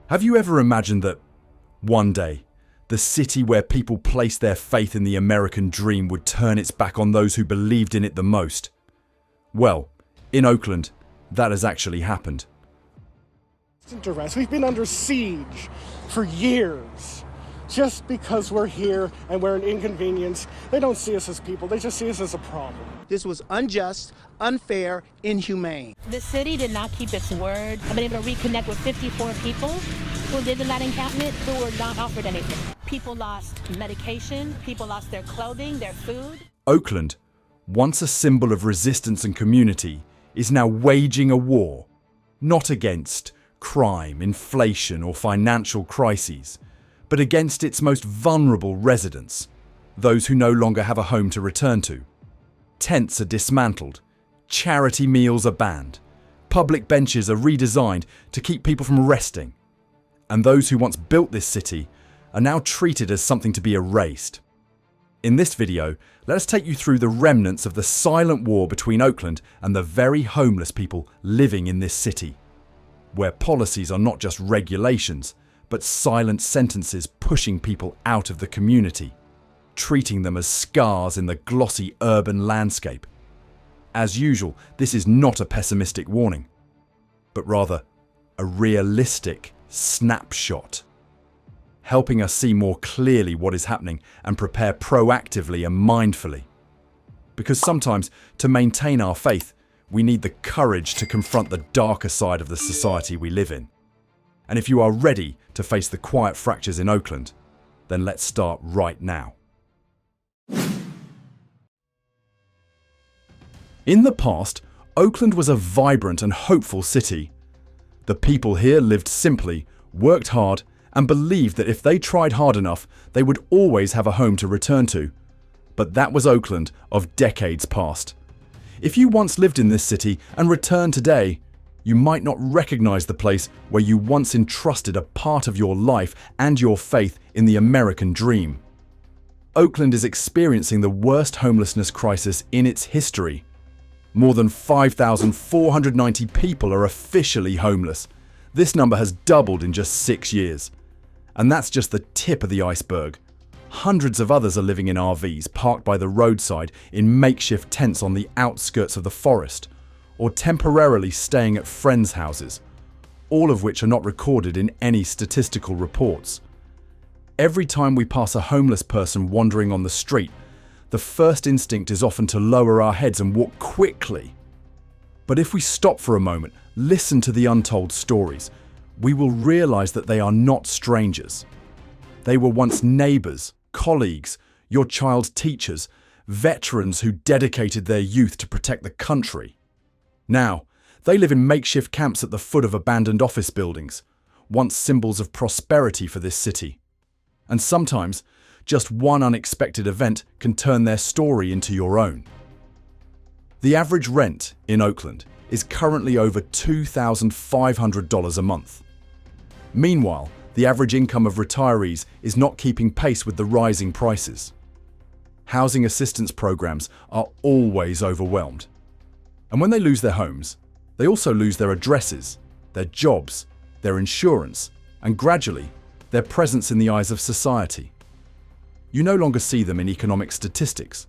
Have you ever imagined that one day, the city where people placed their faith in the American dream would turn its back on those who believed in it the most? Well, in Oakland, that has actually happened. We've been under siege for years. Just because we're here and we're an inconvenience, they don't see us as people, they just see us as a problem. This was unjust, unfair, inhumane. The city did not keep its word. I've been able to reconnect with 54 people who lived in that encampment who were not offered anything. People lost medication, people lost their clothing, their food. Oakland, once a symbol of resistance and community, is now waging a war, not against crime, inflation, or financial crises, but against its most vulnerable residents, those who no longer have a home to return to. Tents are dismantled, charity meals are banned, public benches are redesigned to keep people from resting, and those who once built this city are now treated as something to be erased. In this video, let us take you through the remnants of the silent war between Oakland and the very homeless people living in this city, where policies are not just regulations, but silent sentences pushing people out of the community, treating them as scars in the glossy urban landscape. As usual, this is not a pessimistic warning, but rather a realistic snapshot, helping us see more clearly what is happening and prepare proactively and mindfully. Because sometimes, to maintain our faith, we need the courage to confront the darker side of the society we live in. And if you are ready to face the quiet fractures in Oakland, then let's start right now. In the past, Oakland was a vibrant and hopeful city. The people here lived simply, worked hard, and believed that if they tried hard enough, they would always have a home to return to. But that was Oakland of decades past. If you once lived in this city and returned today, you might not recognize the place where you once entrusted a part of your life and your faith in the American dream. Oakland is experiencing the worst homelessness crisis in its history. More than 5,490 people are officially homeless. This number has doubled in just 6 years. And that's just the tip of the iceberg. Hundreds of others are living in RVs parked by the roadside in makeshift tents on the outskirts of the forest, or temporarily staying at friends' houses, all of which are not recorded in any statistical reports. Every time we pass a homeless person wandering on the street, the first instinct is often to lower our heads and walk quickly. But if we stop for a moment, listen to the untold stories, we will realize that they are not strangers. They were once neighbors, colleagues, your child's teachers, veterans who dedicated their youth to protect the country. Now, they live in makeshift camps at the foot of abandoned office buildings, once symbols of prosperity for this city. And sometimes, just one unexpected event can turn their story into your own. The average rent in Oakland is currently over $2,500 a month. Meanwhile, the average income of retirees is not keeping pace with the rising prices. Housing assistance programs are always overwhelmed. And when they lose their homes, they also lose their addresses, their jobs, their insurance, and gradually, their presence in the eyes of society. You no longer see them in economic statistics,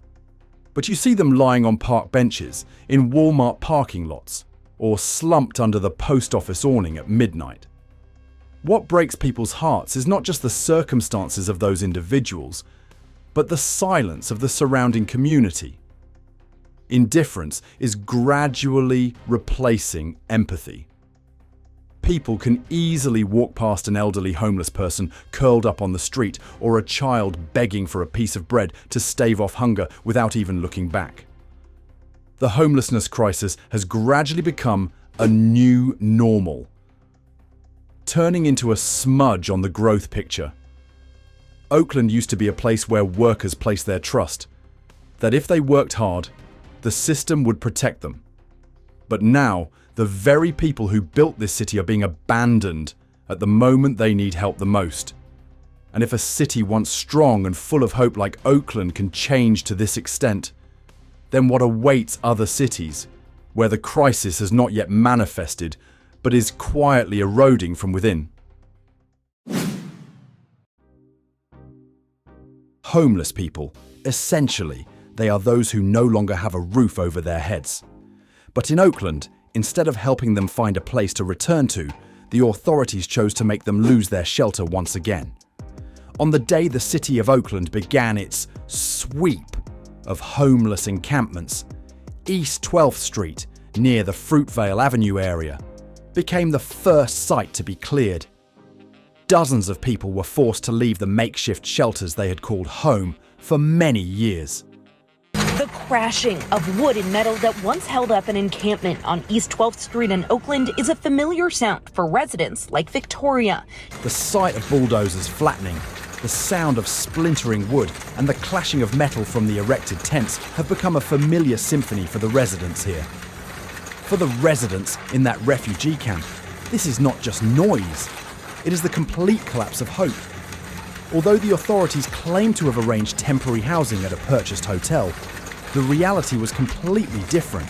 but you see them lying on park benches, in Walmart parking lots, or slumped under the post office awning at midnight. What breaks people's hearts is not just the circumstances of those individuals, but the silence of the surrounding community. Indifference is gradually replacing empathy. People can easily walk past an elderly homeless person curled up on the street or a child begging for a piece of bread to stave off hunger without even looking back. The homelessness crisis has gradually become a new normal, turning into a smudge on the growth picture. Oakland used to be a place where workers placed their trust, that if they worked hard, the system would protect them. But now, the very people who built this city are being abandoned at the moment they need help the most. And if a city once strong and full of hope like Oakland can change to this extent, then what awaits other cities, where the crisis has not yet manifested, but is quietly eroding from within? Homeless people, essentially, they are those who no longer have a roof over their heads. But in Oakland, instead of helping them find a place to return to, the authorities chose to make them lose their shelter once again. On the day the city of Oakland began its sweep of homeless encampments, East 12th Street, near the Fruitvale Avenue area, became the first site to be cleared. Dozens of people were forced to leave the makeshift shelters they had called home for many years. The crashing of wood and metal that once held up an encampment on East 12th Street in Oakland is a familiar sound for residents like Victoria. The sight of bulldozers flattening, the sound of splintering wood, and the clashing of metal from the erected tents have become a familiar symphony for the residents here. For the residents in that refugee camp, this is not just noise. It is the complete collapse of hope. Although the authorities claim to have arranged temporary housing at a purchased hotel, the reality was completely different.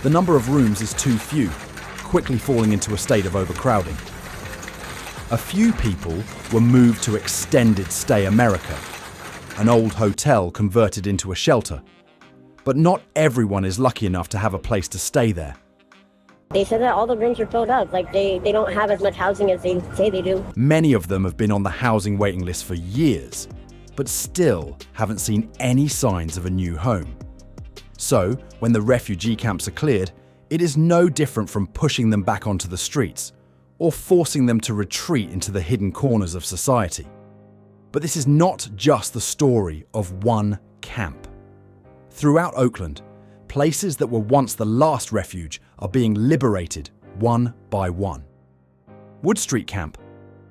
The number of rooms is too few, quickly falling into a state of overcrowding. A few people were moved to Extended Stay America, an old hotel converted into a shelter. But not everyone is lucky enough to have a place to stay there. They said that all the rooms are filled up, like they don't have as much housing as they say they do. Many of them have been on the housing waiting list for years, but still haven't seen any signs of a new home. So, when the refugee camps are cleared, it is no different from pushing them back onto the streets or forcing them to retreat into the hidden corners of society. But this is not just the story of one camp. Throughout Oakland, places that were once the last refuge are being liberated one by one. Wood Street Camp,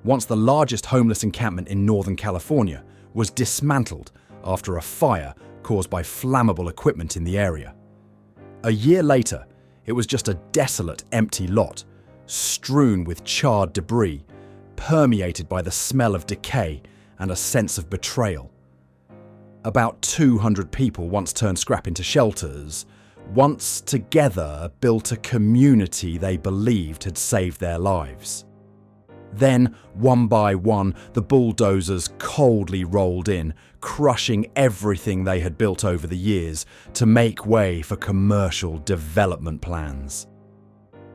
once the largest homeless encampment in Northern California, was dismantled after a fire caused by flammable equipment in the area. A year later, it was just a desolate, empty lot, strewn with charred debris, permeated by the smell of decay and a sense of betrayal. About 200 people once turned scrap into shelters, once together built a community they believed had saved their lives. Then, one by one, the bulldozers coldly rolled in, crushing everything they had built over the years to make way for commercial development plans.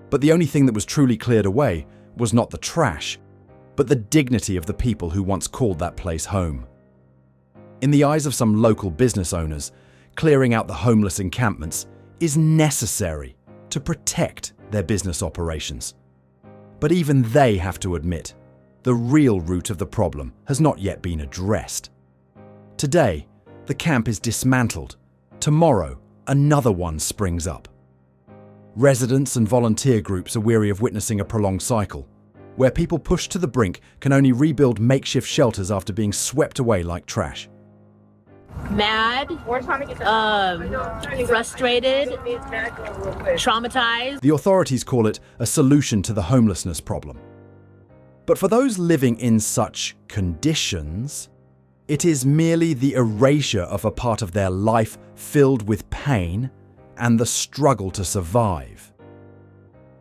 But the only thing that was truly cleared away was not the trash, but the dignity of the people who once called that place home. In the eyes of some local business owners, clearing out the homeless encampments is necessary to protect their business operations. But even they have to admit, the real root of the problem has not yet been addressed. Today, the camp is dismantled. Tomorrow, another one springs up. Residents and volunteer groups are weary of witnessing a prolonged cycle, where people pushed to the brink can only rebuild makeshift shelters after being swept away like trash. Mad, frustrated, traumatized. The authorities call it a solution to the homelessness problem. But for those living in such conditions, it is merely the erasure of a part of their life filled with pain and the struggle to survive.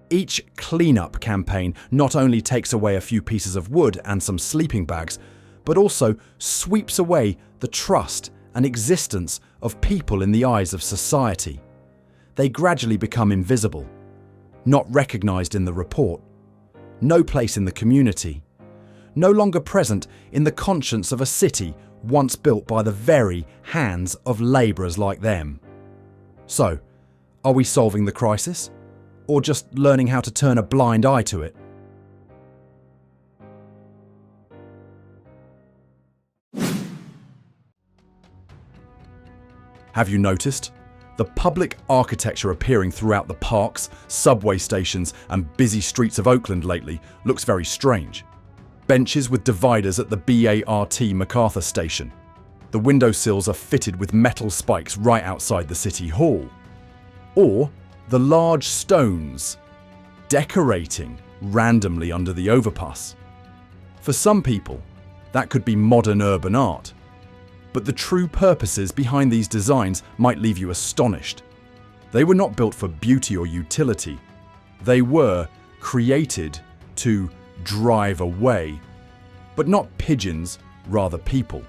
Each cleanup campaign not only takes away a few pieces of wood and some sleeping bags, but also sweeps away the trust and existence of people in the eyes of society. They gradually become invisible, not recognized in the report, no place in the community, no longer present in the conscience of a city once built by the very hands of laborers like them. So, are we solving the crisis, or just learning how to turn a blind eye to it? Have you noticed? The public architecture appearing throughout the parks, subway stations, and busy streets of Oakland lately looks very strange. Benches with dividers at the BART MacArthur station. The windowsills are fitted with metal spikes right outside the City Hall. Or the large stones decorating randomly under the overpass. For some people, that could be modern urban art. But the true purposes behind these designs might leave you astonished. They were not built for beauty or utility. They were created to drive away, but not pigeons, rather people.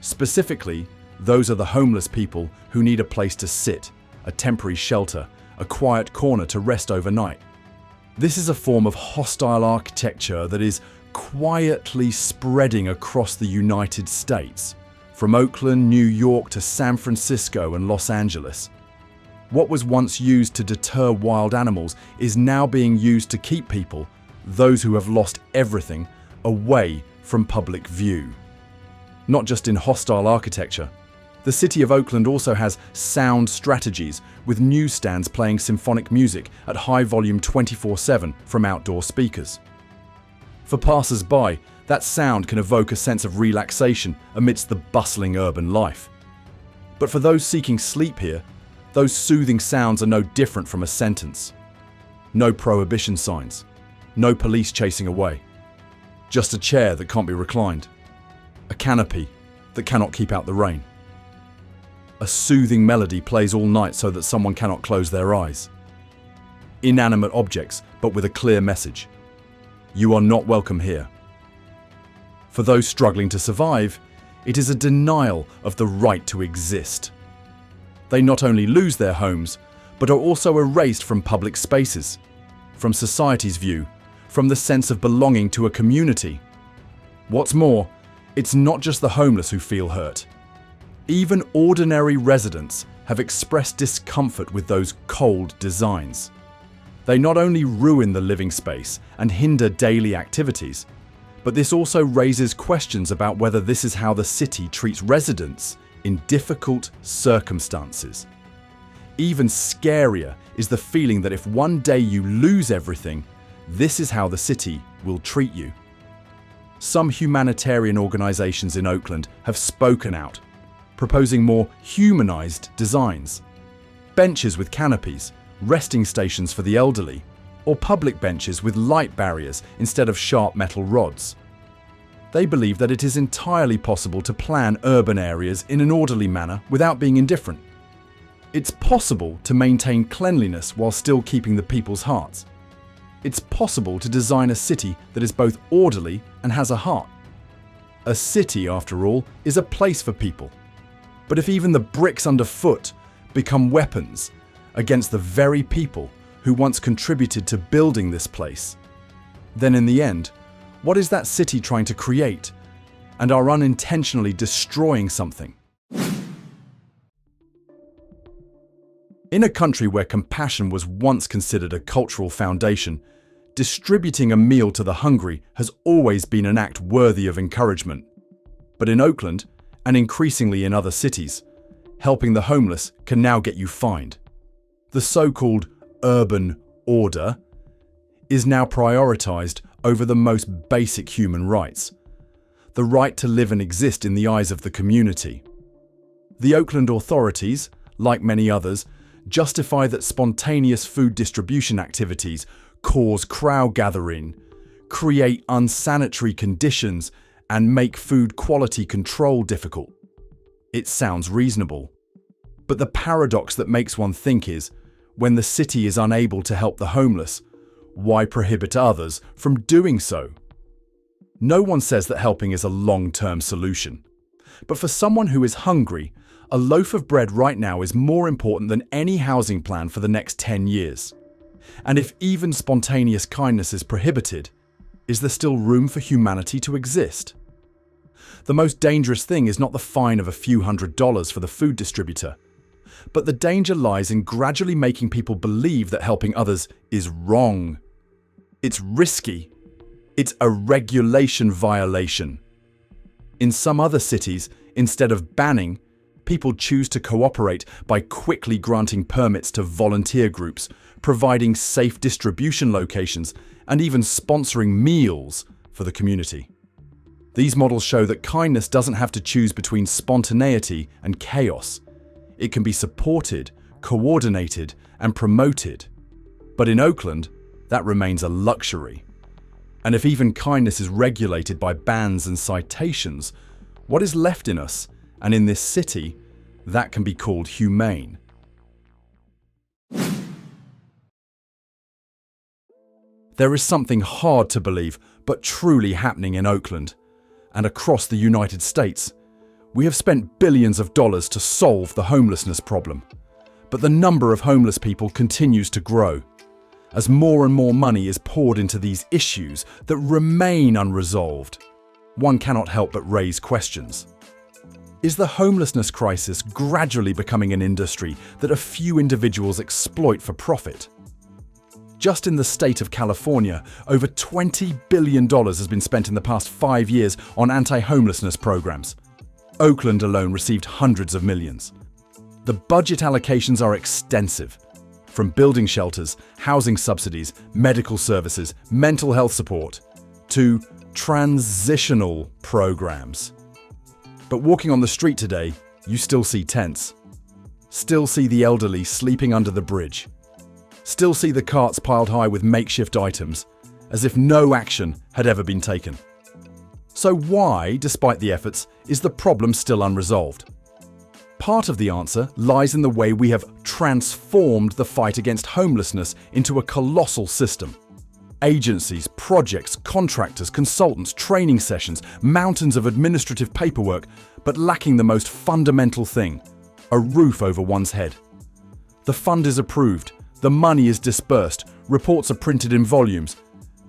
Specifically, those are the homeless people who need a place to sit, a temporary shelter, a quiet corner to rest overnight. This is a form of hostile architecture that is quietly spreading across the United States, from Oakland, New York to San Francisco and Los Angeles. What was once used to deter wild animals is now being used to keep people, those who have lost everything, away from public view. Not just in hostile architecture. The city of Oakland also has sound strategies, with newsstands playing symphonic music at high volume 24/7 from outdoor speakers. For passers-by, that sound can evoke a sense of relaxation amidst the bustling urban life. But for those seeking sleep here, those soothing sounds are no different from a sentence. No prohibition signs, no police chasing away. Just a chair that can't be reclined. A canopy that cannot keep out the rain. A soothing melody plays all night so that someone cannot close their eyes. Inanimate objects, but with a clear message. You are not welcome here. For those struggling to survive, it is a denial of the right to exist. They not only lose their homes, but are also erased from public spaces, from society's view, from the sense of belonging to a community. What's more, it's not just the homeless who feel hurt. Even ordinary residents have expressed discomfort with those cold designs. They not only ruin the living space and hinder daily activities, but this also raises questions about whether this is how the city treats residents in difficult circumstances. Even scarier is the feeling that if one day you lose everything, this is how the city will treat you. Some humanitarian organizations in Oakland have spoken out, proposing more humanized designs. Benches with canopies, resting stations for the elderly, or public benches with light barriers instead of sharp metal rods. They believe that it is entirely possible to plan urban areas in an orderly manner without being indifferent. It's possible to maintain cleanliness while still keeping the people's hearts. It's possible to design a city that is both orderly and has a heart. A city, after all, is a place for people. But if even the bricks underfoot become weapons against the very people who once contributed to building this place, then in the end, what is that city trying to create, and are unintentionally destroying something? In a country where compassion was once considered a cultural foundation, distributing a meal to the hungry has always been an act worthy of encouragement. But in Oakland, and increasingly in other cities, helping the homeless can now get you fined. The so-called urban order is now prioritized over the most basic human rights, the right to live and exist in the eyes of the community. The Oakland authorities, like many others, justify that spontaneous food distribution activities cause crowd gathering, create unsanitary conditions, and make food quality control difficult. It sounds reasonable. But the paradox that makes one think is, when the city is unable to help the homeless, why prohibit others from doing so? No one says that helping is a long-term solution. But for someone who is hungry, a loaf of bread right now is more important than any housing plan for the next 10 years. And if even spontaneous kindness is prohibited, is there still room for humanity to exist? The most dangerous thing is not the fine of a few $100s for the food distributor, but the danger lies in gradually making people believe that helping others is wrong. It's risky. It's a regulation violation. In some other cities, instead of banning, people choose to cooperate by quickly granting permits to volunteer groups, providing safe distribution locations, and even sponsoring meals for the community. These models show that kindness doesn't have to choose between spontaneity and chaos. It can be supported, coordinated, and promoted. But in Oakland, that remains a luxury. And if even kindness is regulated by bans and citations, what is left in us, and in this city, that can be called humane? There is something hard to believe, but truly happening in Oakland and across the United States, We have spent billions of dollars to solve the homelessness problem, but the number of homeless people continues to grow as more and more money is poured into these issues that remain unresolved. One cannot help but raise questions. Is the homelessness crisis gradually becoming an industry that a few individuals exploit for profit? Just in the state of California, over $20 billion has been spent in the past 5 years on anti-homelessness programs. Oakland alone received hundreds of millions. The budget allocations are extensive, from building shelters, housing subsidies, medical services, mental health support, to transitional programs. But walking on the street today, you still see tents. Still see the elderly sleeping under the bridge. Still see the carts piled high with makeshift items, as if no action had ever been taken. So why, despite the efforts, is the problem still unresolved? Part of the answer lies in the way we have transformed the fight against homelessness into a colossal system. Agencies, projects, contractors, consultants, training sessions, mountains of administrative paperwork, but lacking the most fundamental thing, a roof over one's head. The fund is approved, the money is dispersed, reports are printed in volumes,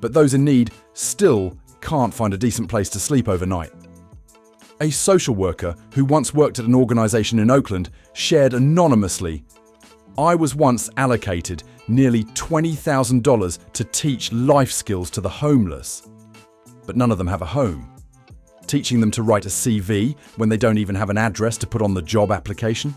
but those in need still can't find a decent place to sleep overnight. A social worker who once worked at an organisation in Oakland shared anonymously, "I was once allocated nearly $20,000 to teach life skills to the homeless, but none of them have a home. Teaching them to write a CV when they don't even have an address to put on the job application."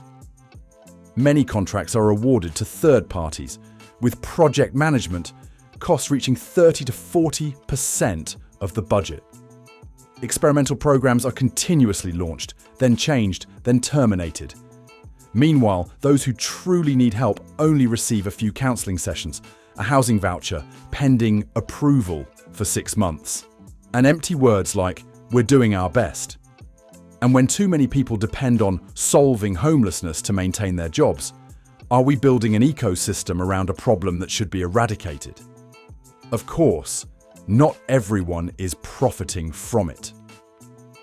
Many contracts are awarded to third parties, with project management costs reaching 30 to 40% of the budget. Experimental programs are continuously launched, then changed, then terminated. Meanwhile, those who truly need help only receive a few counselling sessions, a housing voucher, pending approval for 6 months, and empty words like, "We're doing our best." And when too many people depend on solving homelessness to maintain their jobs, are we building an ecosystem around a problem that should be eradicated? Of course, not everyone is profiting from it.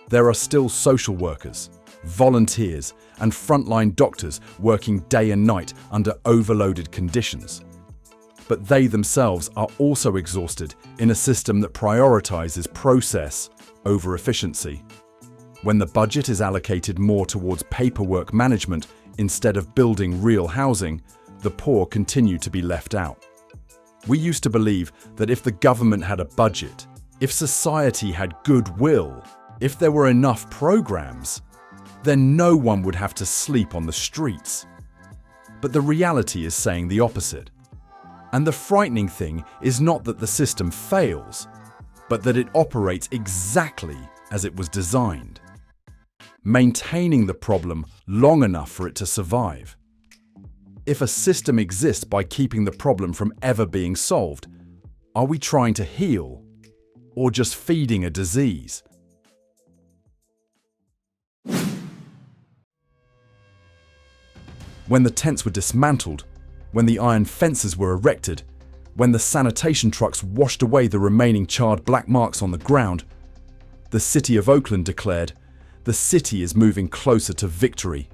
There are still social workers, volunteers, and frontline doctors working day and night under overloaded conditions. But they themselves are also exhausted in a system that prioritizes process over efficiency. When the budget is allocated more towards paperwork management instead of building real housing, the poor continue to be left out. We used to believe that if the government had a budget, if society had goodwill, if there were enough programs, then no one would have to sleep on the streets. But the reality is saying the opposite. And the frightening thing is not that the system fails, but that it operates exactly as it was designed, maintaining the problem long enough for it to survive. If a system exists by keeping the problem from ever being solved, are we trying to heal or just feeding a disease? When the tents were dismantled, when the iron fences were erected, when the sanitation trucks washed away the remaining charred black marks on the ground, the city of Oakland declared, "The city is moving closer to victory."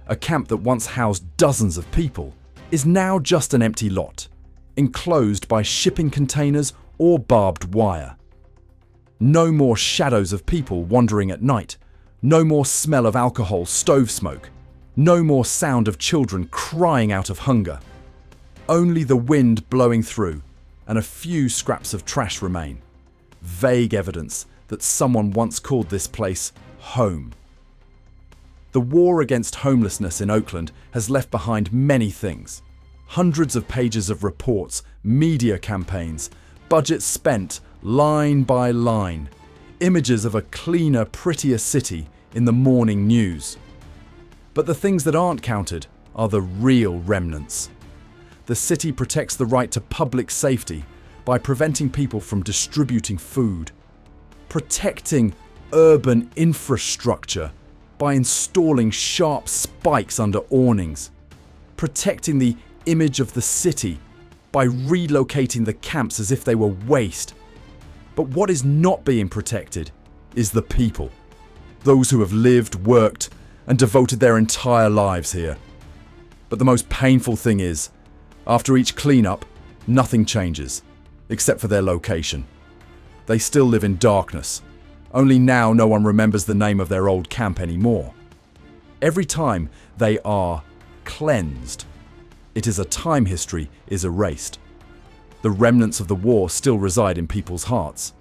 A camp that once housed dozens of people is now just an empty lot, enclosed by shipping containers or barbed wire. No more shadows of people wandering at night, no more smell of alcohol stove smoke, no more sound of children crying out of hunger. Only the wind blowing through and a few scraps of trash remain, vague evidence that someone once called this place home. The war against homelessness in Oakland has left behind many things. Hundreds of pages of reports, media campaigns, budgets spent line by line, images of a cleaner, prettier city in the morning news. But the things that aren't counted are the real remnants. The city protects the right to public safety by preventing people from distributing food, protecting urban infrastructure by installing sharp spikes under awnings, protecting the image of the city by relocating the camps as if they were waste. But what is not being protected is the people. those who have lived, worked, and devoted their entire lives here. But the most painful thing is, after each cleanup, nothing changes, except for their location. They still live in darkness, only now no one remembers the name of their old camp anymore. Every time they are cleansed, it is a time history is erased. The remnants of the war still reside in people's hearts.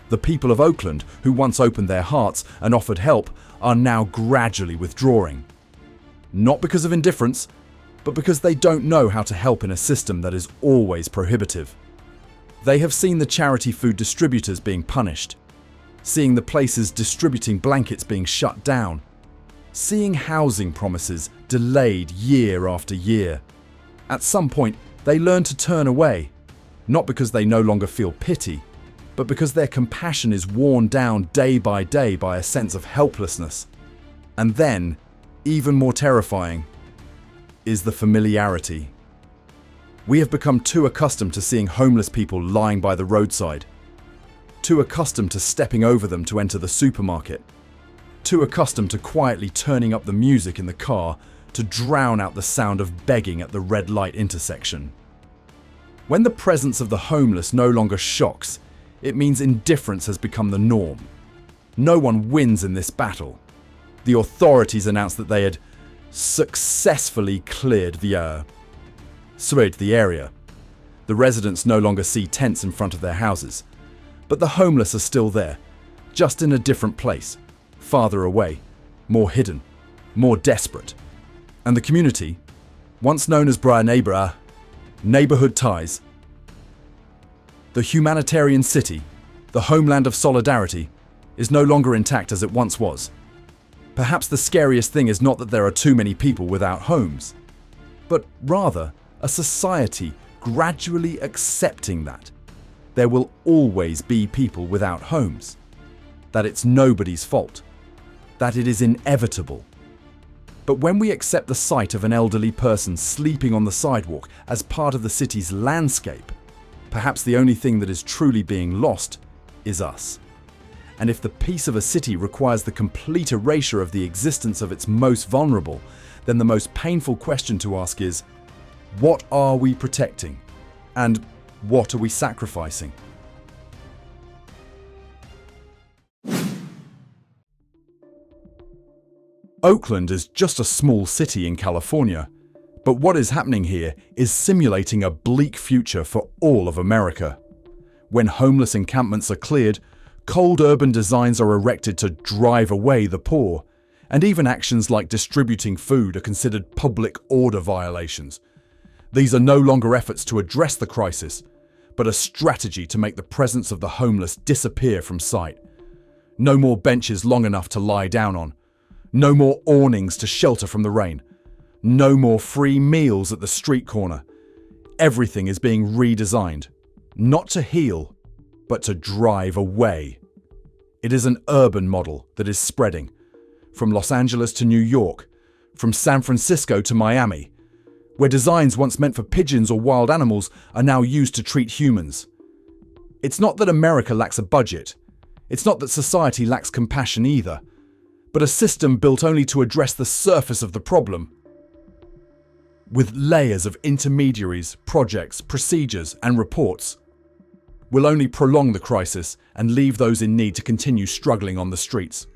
The people of Oakland, who once opened their hearts and offered help, are now gradually withdrawing. Not because of indifference, but because they don't know how to help in a system that is always prohibitive. They have seen the charity food distributors being punished, seeing the places distributing blankets being shut down, seeing housing promises delayed year after year. At some point, they learn to turn away, not because they no longer feel pity, but because their compassion is worn down day by a sense of helplessness. And then, even more terrifying, is the familiarity. We have become too accustomed to seeing homeless people lying by the roadside, too accustomed to stepping over them to enter the supermarket, too accustomed to quietly turning up the music in the car to drown out the sound of begging at the red light intersection. When the presence of the homeless no longer shocks, it means indifference has become the norm. No one wins in this battle. The authorities announced that they had successfully cleared the area. The residents no longer see tents in front of their houses, but the homeless are still there, just in a different place, farther away, more hidden, more desperate. And the community, once known as neighborhood ties, the humanitarian city, the homeland of solidarity, is no longer intact as it once was. Perhaps the scariest thing is not that there are too many people without homes, but rather a society gradually accepting that there will always be people without homes, that it's nobody's fault, that it is inevitable. But when we accept the sight of an elderly person sleeping on the sidewalk as part of the city's landscape, perhaps the only thing that is truly being lost is us. And if the peace of a city requires the complete erasure of the existence of its most vulnerable, then the most painful question to ask is, what are we protecting? And what are we sacrificing? Oakland is just a small city in California, but what is happening here is simulating a bleak future for all of America. When homeless encampments are cleared, cold urban designs are erected to drive away the poor, and even actions like distributing food are considered public order violations. These are no longer efforts to address the crisis, but a strategy to make the presence of the homeless disappear from sight. No more benches long enough to lie down on. No more awnings to shelter from the rain. No more free meals at the street corner. Everything is being redesigned, not to heal, but to drive away. It is an urban model that is spreading, from Los Angeles to New York, from San Francisco to Miami, where designs once meant for pigeons or wild animals are now used to treat humans. It's not that America lacks a budget. It's not that society lacks compassion either, but a system built only to address the surface of the problem, with layers of intermediaries, projects, procedures, and reports, will only prolong the crisis and leave those in need to continue struggling on the streets.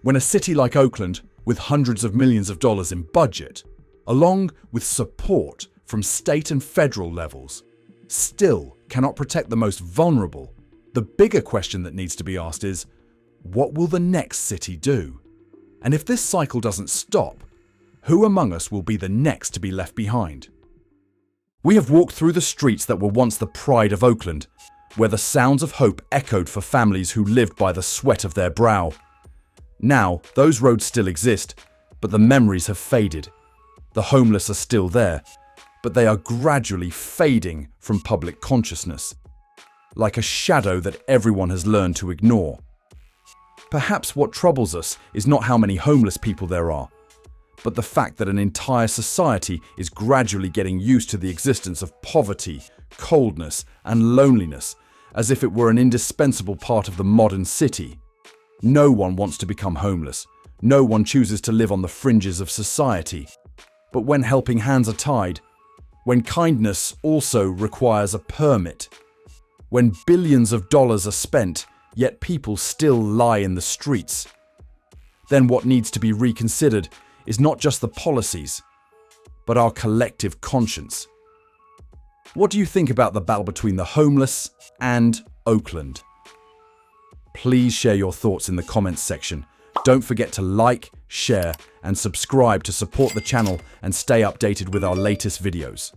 When a city like Oakland, with hundreds of millions of dollars in budget, along with support from state and federal levels, still cannot protect the most vulnerable, the bigger question that needs to be asked is, what will the next city do? And if this cycle doesn't stop, who among us will be the next to be left behind? We have walked through the streets that were once the pride of Oakland, where the sounds of hope echoed for families who lived by the sweat of their brow. Now, those roads still exist, but the memories have faded. The homeless are still there, but they are gradually fading from public consciousness, like a shadow that everyone has learned to ignore. Perhaps what troubles us is not how many homeless people there are, but the fact that an entire society is gradually getting used to the existence of poverty, coldness, and loneliness, as if it were an indispensable part of the modern city. No one wants to become homeless. No one chooses to live on the fringes of society. But when helping hands are tied, when kindness also requires a permit, when billions of dollars are spent, yet people still lie in the streets, then what needs to be reconsidered is not just the policies, but our collective conscience. What do you think about the battle between the homeless and Oakland? Please share your thoughts in the comments section. Don't forget to like, share, and subscribe to support the channel and stay updated with our latest videos.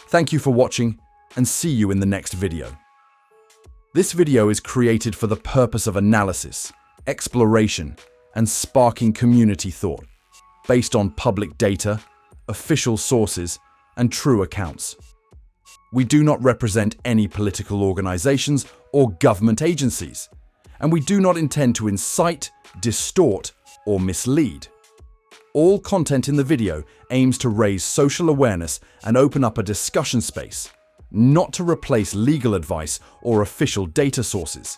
Thank you for watching, and see you in the next video. This video is created for the purpose of analysis, exploration, and sparking community thought, based on public data, official sources, and true accounts. We do not represent any political organizations or government agencies, and we do not intend to incite, distort, or mislead. All content in the video aims to raise social awareness and open up a discussion space, not to replace legal advice or official data sources.